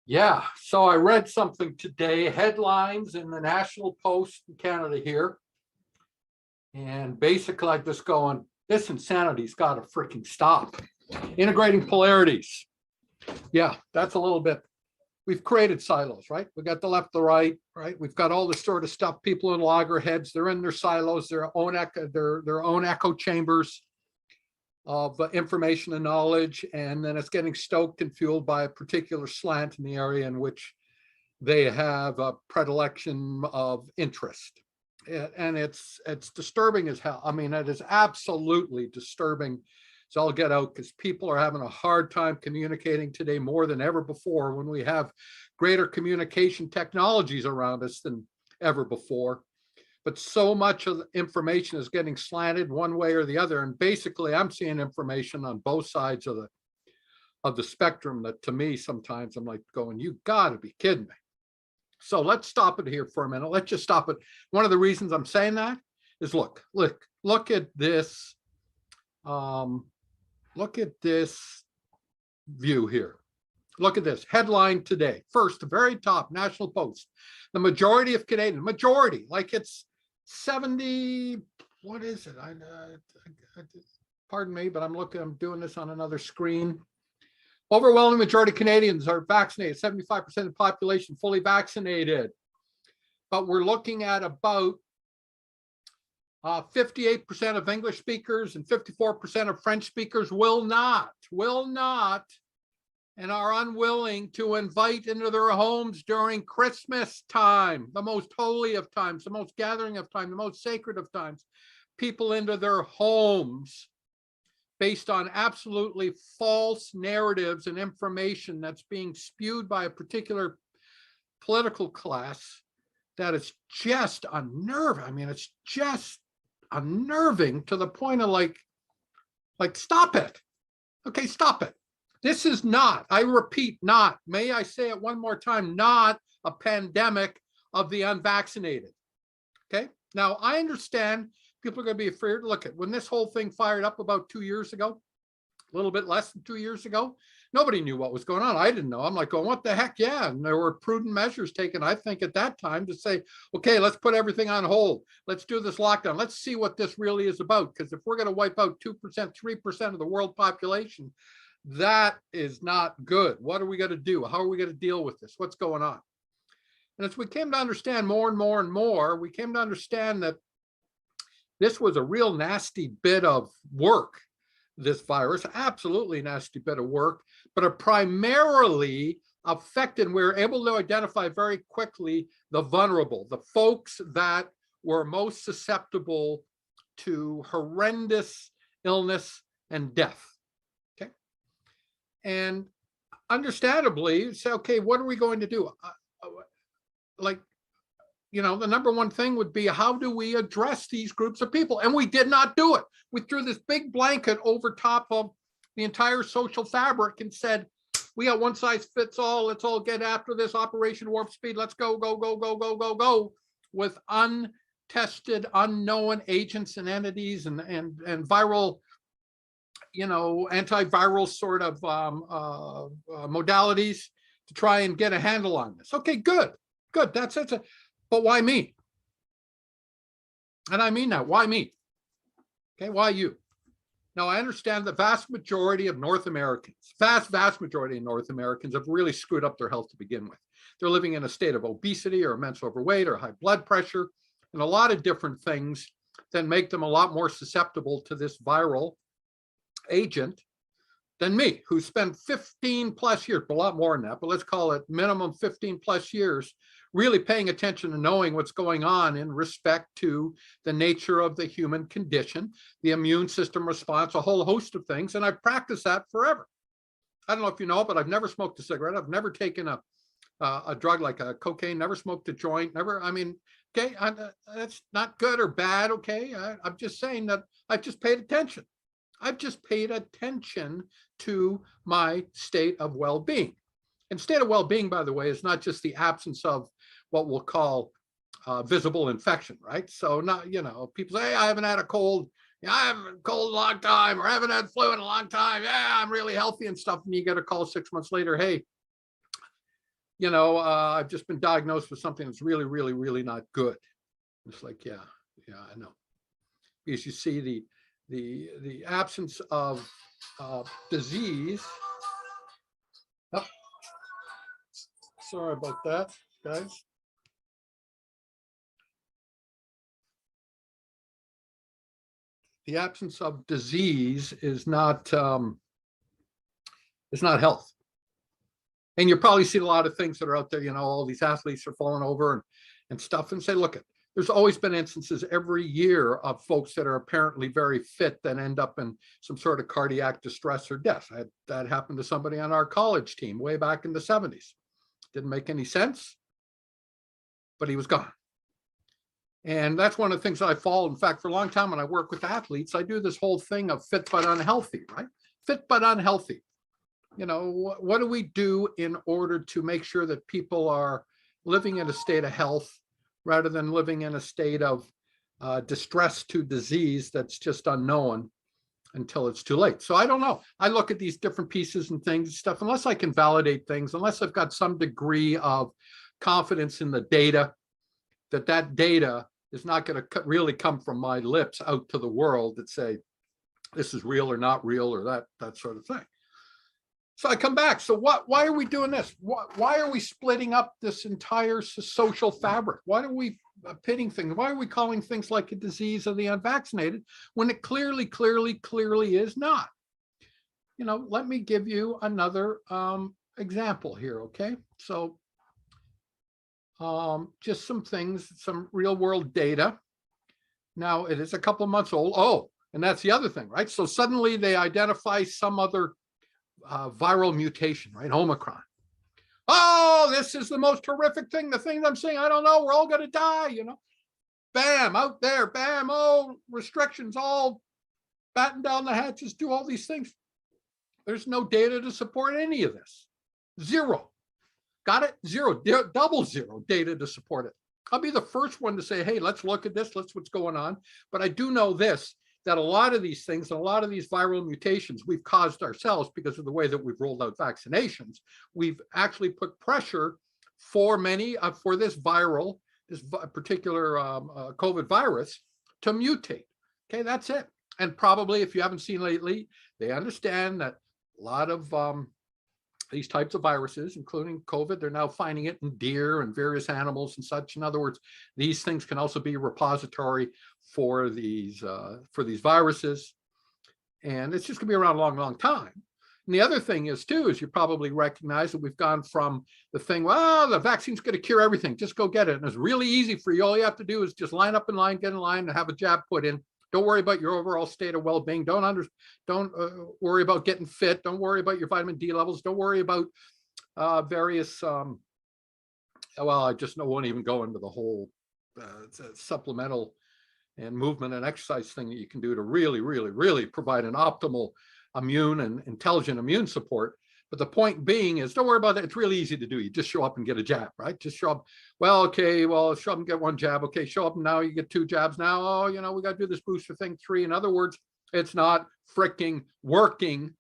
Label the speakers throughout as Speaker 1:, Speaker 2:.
Speaker 1: Yeah, so I read something today, headlines in the National Post in Canada here. And basically, I'm just going, this insanity's got to freaking stop. Integrating polarities. Yeah, that's a little bit. We've created silos, right? We got the left, the right, right? We've got all this sort of stuff. People in loggerheads, they're in their silos, their own echo chambers of information and knowledge, and then it's getting stoked and fueled by a particular slant in the area in which they have a predilection of interest. And it's disturbing as hell. I mean, it is absolutely disturbing. So I'll get out because people are having a hard time communicating today more than ever before when we have greater communication technologies around us than ever before. But so much of the information is getting slanted one way or the other. And basically, I'm seeing information on both sides of the spectrum that, to me, sometimes I'm like going, you got to be kidding me. So let's stop it here for a minute. Let's just stop it. One of the reasons I'm saying that is look at this. Look at this view here. Look at this headline today. First, the very top, National Post. The majority of Canadians, majority, like it's 70, what is it? Pardon me, but I'm doing this on another screen. Overwhelming majority of Canadians are vaccinated, 75% of the population fully vaccinated. But we're looking at about 58% of English speakers and 54% of French speakers will not, and are unwilling to invite into their homes during Christmas time, the most holy of times, the most gathering of time, the most sacred of times, people into their homes based on absolutely false narratives and information that's being spewed by a particular political class that is just unnerving. I mean, it's just unnerving to the point of like, stop it. Okay, stop it. This is not, I repeat, not, may I say it one more time, not a pandemic of the unvaccinated. Okay, now I understand people are going to be afraid. Look at when this whole thing fired up about 2 years ago, a little bit less than 2 years ago, nobody knew what was going on. I didn't know. I'm like, going, what the heck? Yeah. And there were prudent measures taken, I think, at that time to say, okay, let's put everything on hold. Let's do this lockdown. Let's see what this really is about. Because if we're going to wipe out 2%, 3% of the world population, that is not good. What are we going to do? How are we going to deal with this? What's going on? And as we came to understand more and more and more, we came to understand that this was a real nasty bit of work, this virus, absolutely nasty bit of work, but it primarily affected, we were able to identify very quickly the vulnerable, the folks that were most susceptible to horrendous illness and death. Okay. And understandably, say, okay, what are we going to do? The number one thing would be, how do we address these groups of people? And we did not do it. We threw this big blanket over top of the entire social fabric and said, we got one size fits all. Let's all get after this Operation Warp Speed. Let's go, go, go, go, go, go, go, with untested, unknown agents and entities and viral, antiviral sort of modalities to try and get a handle on this. Okay, good. That's it. But why me? And I mean that. Why me? Okay, why you? Now, I understand the vast majority of North Americans, vast majority of North Americans have really screwed up their health to begin with. They're living in a state of obesity or immense overweight or high blood pressure and a lot of different things that make them a lot more susceptible to this viral agent than me, who spent 15 plus years, a lot more than that, but let's call it minimum 15 plus years, really paying attention and knowing what's going on in respect to the nature of the human condition, the immune system response, a whole host of things. And I've practiced that forever. I don't know if you know, but I've never smoked a cigarette. I've never taken a drug like a cocaine, never smoked a joint, okay, that's not good or bad, okay? I'm just saying that I've just paid attention. I've just paid attention to my state of well-being. And state of well-being, by the way, is not just the absence of what we'll call visible infection, right? So not, people say, hey, I haven't had a cold. Yeah, I haven't had a cold in a long time, or I haven't had flu in a long time. Yeah, I'm really healthy and stuff. And you get a call 6 months later, hey, I've just been diagnosed with something that's really, really, really not good. It's like, yeah, I know. Because you see the absence of disease. Oh, sorry about that, guys. The absence of disease is not health. And you probably see a lot of things that are out there, all these athletes are falling over and stuff, and say, look, there's always been instances every year of folks that are apparently very fit that end up in some sort of cardiac distress or death. That happened to somebody on our college team way back in the 70s. Didn't make any sense, but he was gone. And that's one of the things that I follow. In fact, for a long time when I work with athletes, I do this whole thing of fit but unhealthy, right? Fit but unhealthy. What do we do in order to make sure that people are living in a state of health rather than living in a state of distress to disease that's just unknown until it's too late? So I don't know. I look at these different pieces and things and stuff, unless I can validate things, unless I've got some degree of confidence in the data, that data is not going to really come from my lips out to the world that say this is real or not real or that sort of thing. So I come back. So why are we doing this? Why are we splitting up this entire social fabric? Why are we pitting things? Why are we calling things like a disease of the unvaccinated when it clearly is not? Let me give you another example here, okay? So just some things, some real world data. Now it is a couple of months old. Oh, and that's the other thing, right? So suddenly they identify some other viral mutation, right? Omicron. Oh, this is the most horrific thing. The things I'm saying, I don't know. We're all going to die, Bam, out there, bam. Oh, restrictions, all batten down the hatches, do all these things. There's no data to support any of this. Zero. Got it? Zero, double zero data to support it. I'll be the first one to say, hey, let's look at this. Let's what's going on. But I do know this, that a lot of these things and a lot of these viral mutations we've caused ourselves because of the way that we've rolled out vaccinations. We've actually put pressure for many for this particular COVID virus to mutate. Okay, that's it. And probably if you haven't seen lately, they understand that a lot of these types of viruses, including COVID, they're now finding it in deer and various animals and such. In other words, these things can also be a repository for these viruses. And it's just gonna be around a long, long time. And the other thing is too, is you probably recognize that we've gone from the thing, well, the vaccine's gonna cure everything, just go get it. And it's really easy for you. All you have to do is just line up in line, get in line and have a jab put in. Don't worry about your overall state of well-being. Don't worry about getting fit. Don't worry about your vitamin D levels. Don't worry about various, well, I just won't even go into the whole supplemental and movement and exercise thing that you can do to really, really, really provide an optimal immune and intelligent immune support. But the point being is, don't worry about that. It's really easy to do. You just show up and get a jab, right? Just show up. Well, okay, well, show up and get one jab. Okay, show up and now you get 2 jabs. Now, oh, we got to do this booster thing 3. In other words, it's not freaking working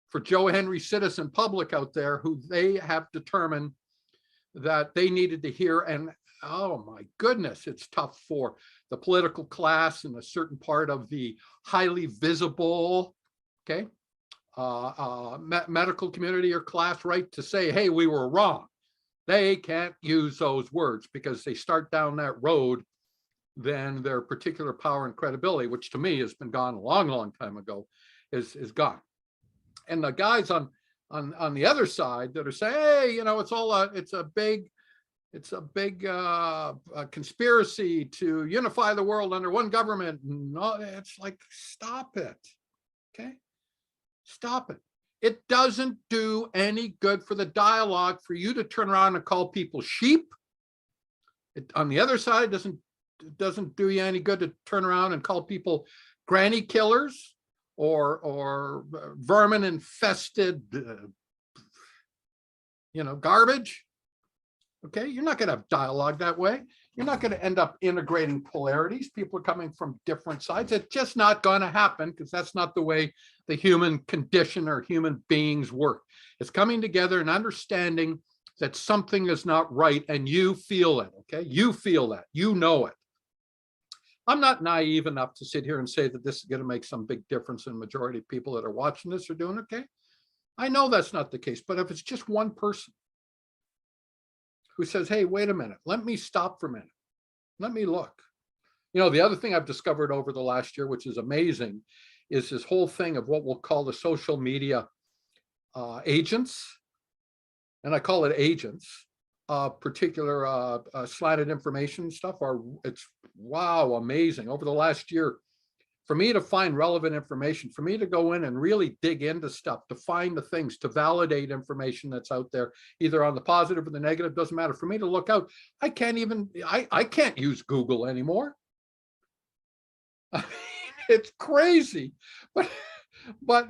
Speaker 1: for Joe Henry citizen public out there who they have determined that they needed to hear. And oh my goodness, it's tough for the political class and a certain part of the highly visible, okay, medical community or class, right, to say, hey, we were wrong. They can't use those words because they start down that road, then their particular power and credibility, which to me has been gone a long, long time ago, is gone. And the guys on the other side that are saying, hey, it's a big conspiracy to unify the world under one government. No, it's like, stop it. Okay. Stop it. It doesn't do any good for the dialogue for you to turn around and call people sheep. On the other side, it doesn't do you any good to turn around and call people granny killers or vermin infested, garbage. Okay, you're not going to have dialogue that way. You're not going to end up integrating polarities. People are coming from different sides. It's just not going to happen because that's not the way the human condition or human beings work. It's coming together and understanding that something is not right, and you feel it, okay? You feel that, you know it. I'm not naive enough to sit here and say that this is going to make some big difference in the majority of people that are watching this are doing okay. I know that's not the case, but if it's just one person who says, hey, wait a minute, let me stop for a minute, let me look. You know, the other thing I've discovered over the last year, which is amazing, is this whole thing of what we'll call the social media agents. And I call it agents. Particular slanted information stuff it's wow, amazing. Over the last year, for me to find relevant information, for me to go in and really dig into stuff, to find the things, to validate information that's out there, either on the positive or the negative, doesn't matter. For me to look out, I can't use Google anymore. I mean, it's crazy, but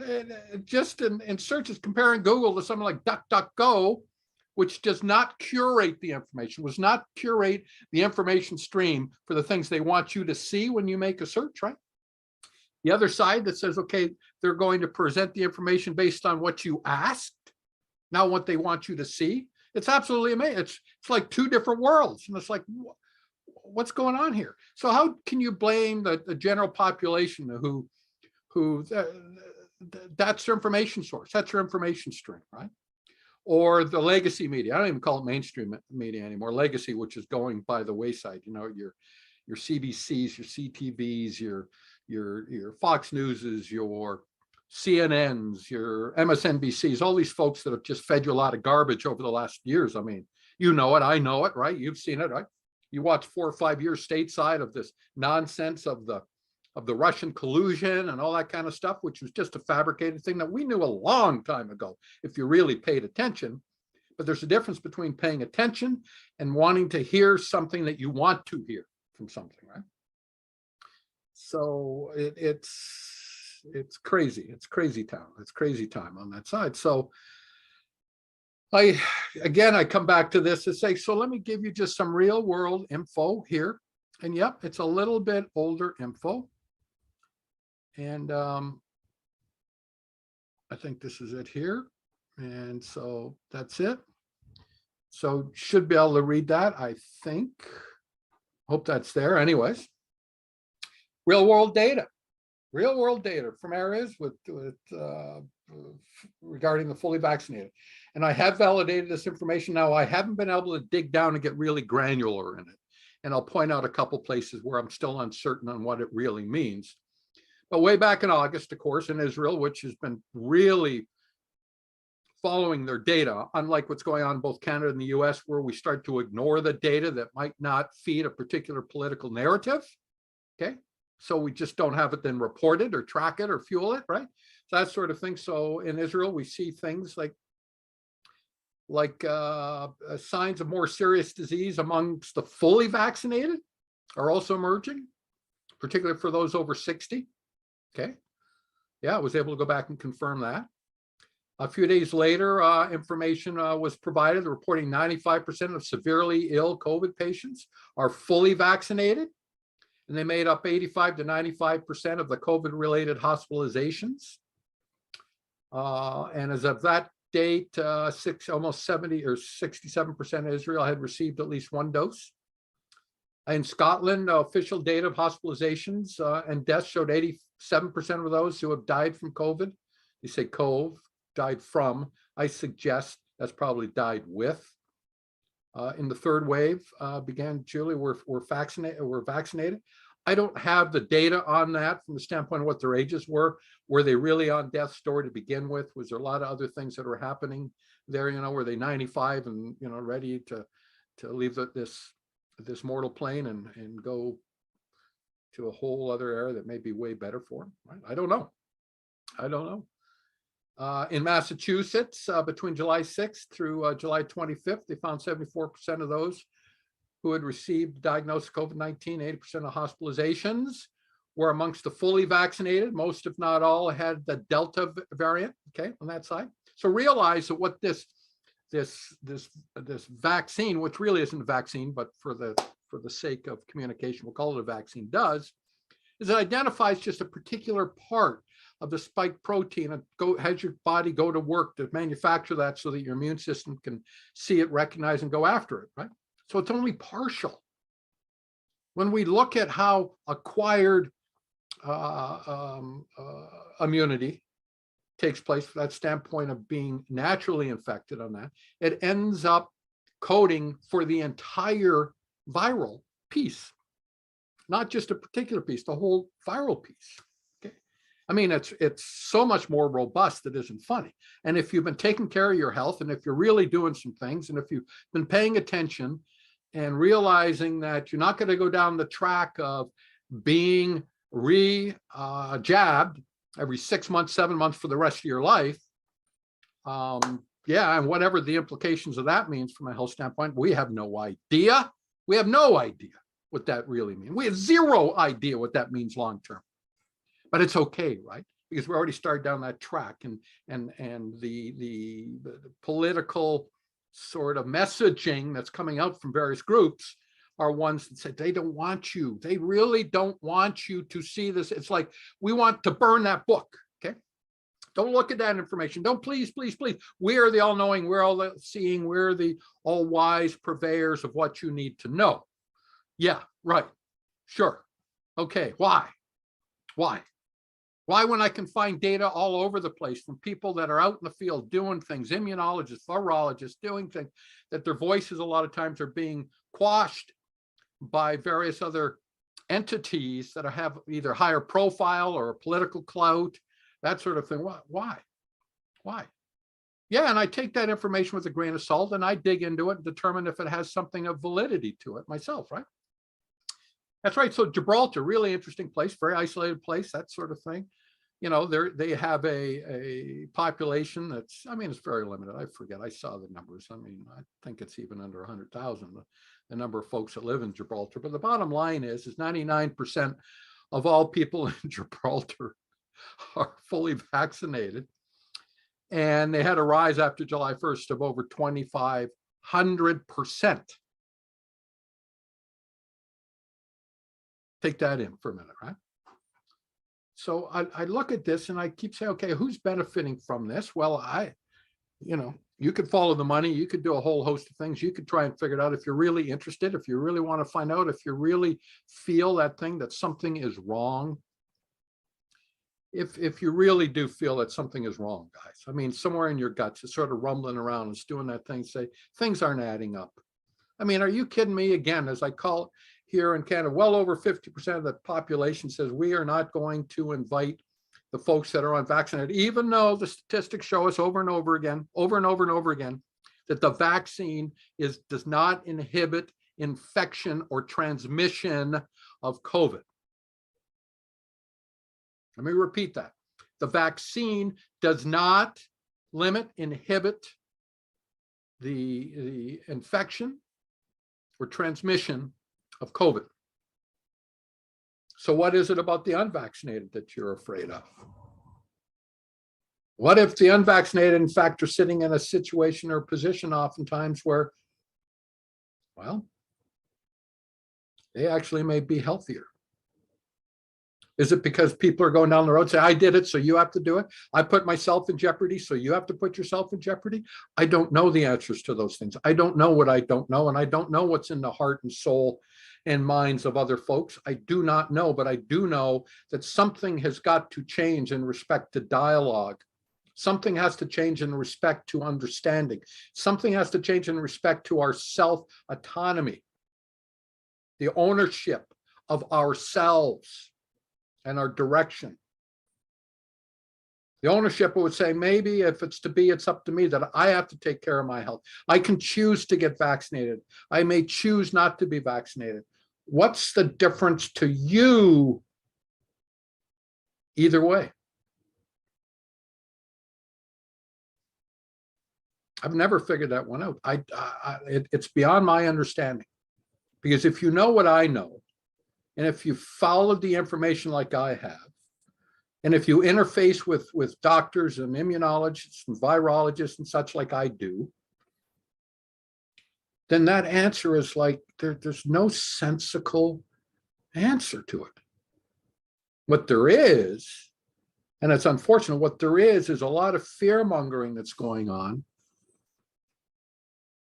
Speaker 1: just in searches, comparing Google to something like DuckDuckGo, which does not curate the information, does not curate the information stream for the things they want you to see when you make a search, right? The other side that says, okay, they're going to present the information based on what you asked, not what they want you to see. It's absolutely amazing. It's like two different worlds. And it's like, what's going on here? So how can you blame the general population who that's their information source, that's their information stream, right? Or the legacy media. I don't even call it mainstream media anymore. Legacy, which is going by the wayside. You know, your CBCs, your CTVs, your Fox Newses, your CNNs, your MSNBCs, all these folks that have just fed you a lot of garbage over the last years. I mean, you know it, I know it, right? You've seen it, right? You watch 4 or 5 years stateside of this nonsense of the Russian collusion and all that kind of stuff, which was just a fabricated thing that we knew a long time ago, if you really paid attention. But there's a difference between paying attention and wanting to hear something that you want to hear from something, right? So it's crazy. It's crazy town. It's crazy time on that side. So I come back to this to say, so let me give you just some real world info here. And yep, it's a little bit older info. And I think this is it here. And so that's it. So should be able to read that, I think. Hope that's there. Anyways, real world data from areas with regarding the fully vaccinated. And I have validated this information. Now, I haven't been able to dig down and get really granular in it. And I'll point out a couple places where I'm still uncertain on what it really means. But way back in August, of course, in Israel, which has been really following their data, unlike what's going on in both Canada and the US, where we start to ignore the data that might not feed a particular political narrative, okay? So we just don't have it then reported or track it or fuel it, right? So that sort of thing. So in Israel, we see things like signs of more serious disease amongst the fully vaccinated are also emerging, particularly for those over 60. Okay. Yeah, I was able to go back and confirm that. A few days later, information was provided reporting 95% of severely ill COVID patients are fully vaccinated, and they made up 85 to 95% of the COVID-related hospitalizations. And as of that date, almost 70 or 67% of Israel had received at least one dose. In Scotland, official data of hospitalizations and deaths showed 87% of those who have died from COVID. They say COV, died from. I suggest that's probably died with. In the third wave began, Julie, were vaccinated. I don't have the data on that from the standpoint of what their ages were. Were they really on death's door to begin with? Was there a lot of other things that were happening there? You know, were they 95 and, you know, ready to leave this mortal plane and go to a whole other era that may be way better for them? Right? I don't know. In Massachusetts, between July 6th through July 25th, they found 74% of those who had received diagnosed COVID-19, 80% of hospitalizations were amongst the fully vaccinated. Most, if not all, had the Delta variant, okay, on that side. So realize that what this vaccine, which really isn't a vaccine, but for the sake of communication, we'll call it a vaccine, does, is it identifies just a particular part of the spike protein and has your body go to work to manufacture that so that your immune system can see it, recognize, and go after it, right? So it's only partial. When we look at how acquired immunity takes place from that standpoint of being naturally infected on that, it ends up coding for the entire viral piece, not just a particular piece, the whole viral piece. Okay, I mean, it's so much more robust that isn't funny. And if you've been taking care of your health, and if you're really doing some things, and if you've been paying attention and realizing that you're not going to go down the track of being jabbed every 6 months, 7 months for the rest of your life, yeah, and whatever the implications of that means from a health standpoint, we have no idea. We have no idea what that really means. We have zero idea what that means long term. But it's okay, right? Because we already started down that track, and the political sort of messaging that's coming out from various groups are ones that say they don't want you. They really don't want you to see this. It's like, we want to burn that book. Okay. Don't look at that information. Don't, please, please, please. We are the all-knowing, we're all the seeing, we're the all-wise purveyors of what you need to know. Yeah, right. Sure. Okay. Why? Why? Why, when I can find data all over the place from people that are out in the field doing things, immunologists, virologists, doing things, that their voices a lot of times are being quashed by various other entities that have either higher profile or political clout, that sort of thing. Why? Why? Yeah, and I take that information with a grain of salt, and I dig into it and determine if it has something of validity to it myself, right? That's right. So Gibraltar, really interesting place, very isolated place, that sort of thing. You know, they have a population that's, I mean, it's very limited. I forget, I saw the numbers. I mean, I think it's even under 100,000, the number of folks that live in Gibraltar. But the bottom line is 99% of all people in Gibraltar are fully vaccinated. And they had a rise after July 1st of over 2,500%. Take that in for a minute, right? So I look at this and I keep saying, okay, who's benefiting from this? Well, you could follow the money. You could do a whole host of things. You could try and figure it out if you're really interested, if you really want to find out, if you really feel that thing, that something is wrong. If you really do feel that something is wrong, guys, I mean, somewhere in your guts, it's sort of rumbling around, it's doing that thing, say, things aren't adding up. I mean, are you kidding me? Again, as I call it, here in Canada, well over 50% of the population says we are not going to invite the folks that are unvaccinated, even though the statistics show us over and over again, that the vaccine does not inhibit infection or transmission of COVID. Let me repeat that. The vaccine does not inhibit the infection or transmission of COVID. So what is it about the unvaccinated that you're afraid of? What if the unvaccinated, in fact, are sitting in a situation or position oftentimes where, well, they actually may be healthier? Is it because people are going down the road and say, I did it, so you have to do it? I put myself in jeopardy, so you have to put yourself in jeopardy? I don't know the answers to those things. I don't know what I don't know, and I don't know what's in the heart and soul and minds of other folks. I do not know, but I do know that something has got to change in respect to dialogue. Something has to change in respect to understanding. Something has to change in respect to our self-autonomy, the ownership of ourselves and our direction. The ownership would say, maybe if it's to be, it's up to me, that I have to take care of my health. I can choose to get vaccinated. I may choose not to be vaccinated. What's the difference to you either way? I've never figured that one out. It's beyond my understanding. Because if you know what I know, and if you followed the information like I have, and if you interface with doctors and immunologists and virologists and such like I do, then that answer is like, there's no sensical answer to it. What there is And it's unfortunate. What there is a lot of fear mongering that's going on.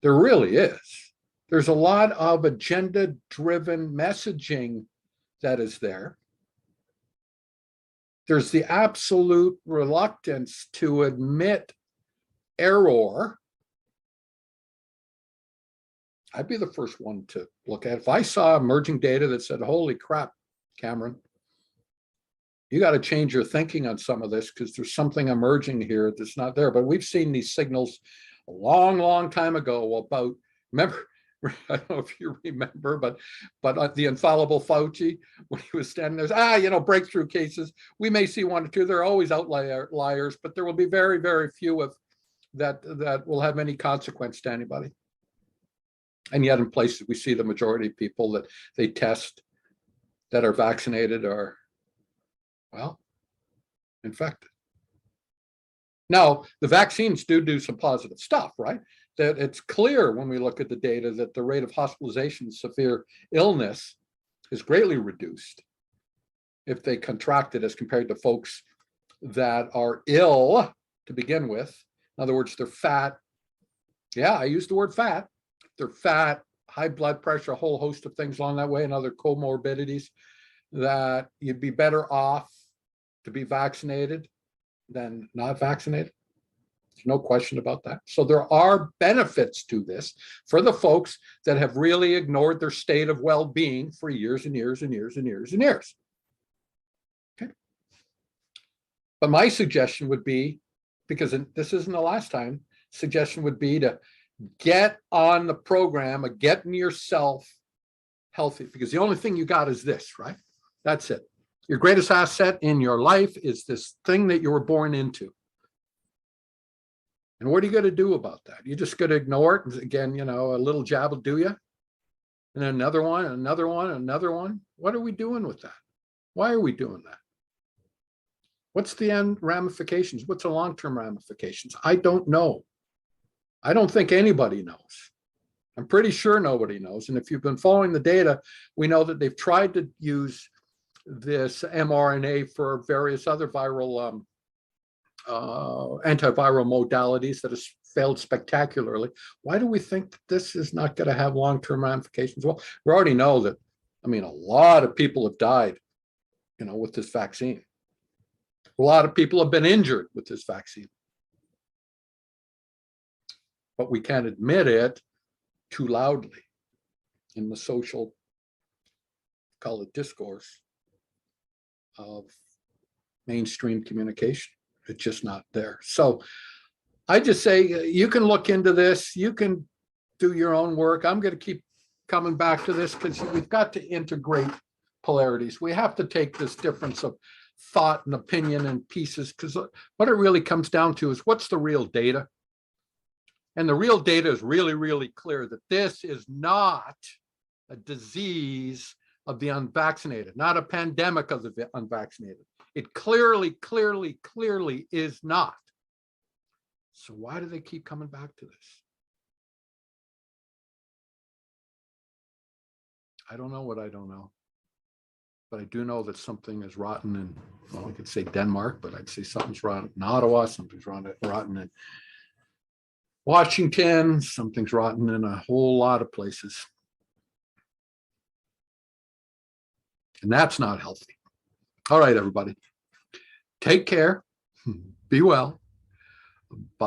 Speaker 1: There really is. There's a lot of agenda driven messaging that is there. There's the absolute reluctance to admit error. I'd be the first one to look at it. If I saw emerging data that said, holy crap, Cameron, you got to change your thinking on some of this because there's something emerging here that's not there. But we've seen these signals a long, long time ago about, remember, I don't know if you remember, but the infallible Fauci, when he was standing there, breakthrough cases, we may see one or two. There are always outliers, but there will be very, very few of that will have any consequence to anybody. And yet in places we see the majority of people that they test that are vaccinated are, well, infected. Now, the vaccines do some positive stuff, right? That it's clear when we look at the data that the rate of hospitalization, severe illness is greatly reduced if they contract it as compared to folks that are ill to begin with. In other words, they're fat. Yeah, I use the word fat. They're fat, high blood pressure, a whole host of things along that way, and other comorbidities, that you'd be better off to be vaccinated than not vaccinated. There's no question about that. So there are benefits to this for the folks that have really ignored their state of well-being for years and years and years and years and years. Okay. But my suggestion would be, because this isn't the last time, suggestion would be to get on the program of getting yourself healthy, because the only thing you got is this, right? That's it. Your greatest asset in your life is this thing that you were born into. And what are you going to do about that? You just going to ignore it? Again, a little jab will do you. And another one, another one, another one. What are we doing with that? Why are we doing that? What's the end ramifications? What's the long-term ramifications? I don't know. I don't think anybody knows. I'm pretty sure nobody knows. And if you've been following the data, we know that they've tried to use this mRNA for various other viral antiviral modalities that has failed spectacularly. Why do we think that this is not going to have long-term ramifications? Well, we already know that, a lot of people have died, with this vaccine. A lot of people have been injured with this vaccine. But we can't admit it too loudly in the social, call it discourse, of mainstream communication. It's just not there. So I just say you can look into this. You can do your own work. I'm going to keep coming back to this because we've got to integrate polarities. We have to take this difference of thought and opinion in pieces, because what it really comes down to is what's the real data. And the real data is really, really clear that this is not a disease of the unvaccinated, not a pandemic of the unvaccinated. It clearly, clearly, clearly is not. So why do they keep coming back to this? I don't know what I don't know. But I do know that something is rotten in, well, I could say Denmark, but I'd say something's rotten in Ottawa, something's rotten in Washington, something's rotten in a whole lot of places. And that's not healthy. All right, everybody. Take care. Be well. Bye.